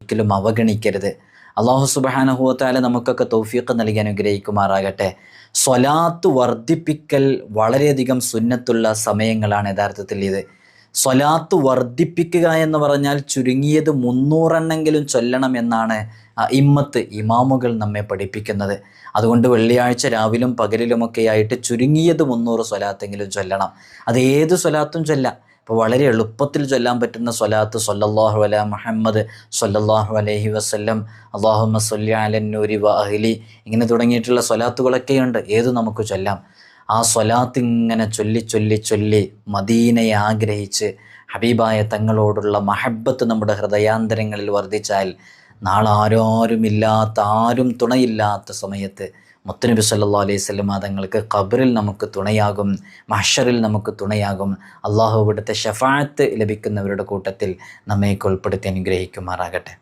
ഒരിക്കലും അവഗണിക്കരുത്. അള്ളാഹു സുബ്ഹാനഹു വ തആല നമുക്കൊക്കെ തൗഫീഖ് നൽകി അനുഗ്രഹിക്കുമാറാകട്ടെ. സ്വലാത്ത് വർദ്ധിപ്പിക്കൽ വളരെയധികം സുന്നത്തുള്ള സമയങ്ങളാണ് യഥാർത്ഥത്തിൽ ഇത്. സ്വലാത്ത് വർദ്ധിപ്പിക്കുക എന്ന് പറഞ്ഞാൽ ചുരുങ്ങിയത് 300 എണ്ണെങ്കിലും ചൊല്ലണം എന്നാണ് ഇമാമുകൾ നമ്മെ പഠിപ്പിക്കുന്നത്. അതുകൊണ്ട് വെള്ളിയാഴ്ച രാവിലും പകലിലുമൊക്കെയായിട്ട് ചുരുങ്ങിയത് 300 സ്വലാത്തെങ്കിലും ചൊല്ലണം. അത് ഏത് സ്വലാത്തും ചൊല്ലാം. ഇപ്പോൾ വളരെ എളുപ്പത്തിൽ ചൊല്ലാൻ പറ്റുന്ന സ്വലാത്ത് സ്വല്ലല്ലാഹു അലാ മുഹമ്മദ് സ്വല്ലല്ലാഹു അലൈഹി വസല്ലം, അല്ലാഹുമ്മ സ്വല്ലി അലൻ നൂരി വ അഹ്ലി, ഇങ്ങനെ തുടങ്ങിയിട്ടുള്ള സ്വലാത്തുകളൊക്കെയുണ്ട്. ഏത് നമുക്ക് ചൊല്ലാം. ആ സ്വലാത്ത് ഇങ്ങനെ ചൊല്ലി ചൊല്ലി ചൊല്ലി മദീനയെ ആഗ്രഹിച്ച് ഹബീബായ തങ്ങളോടുള്ള മഹബത്ത് നമ്മുടെ ഹൃദയാന്തരങ്ങളിൽ വർദ്ധിച്ചാൽ നാളെ ആരുമില്ലാത്ത, ആരും തുണയില്ലാത്ത സമയത്ത് മുത്തുനബി സല്ലല്ലാഹു അലൈഹി വസല്ലം തങ്ങൾക്ക് ഖബറിൽ നമുക്ക് തുണയാകും, മഹ്ശറിൽ നമുക്ക് തുണയാകും. അള്ളാഹു ഇവിടുത്തെ ശഫാഅത്ത് ലഭിക്കുന്നവരുടെ കൂട്ടത്തിൽ നമ്മയൊക്കെ ഉൾപ്പെടുത്തി അനുഗ്രഹിക്കുമാറാകട്ടെ.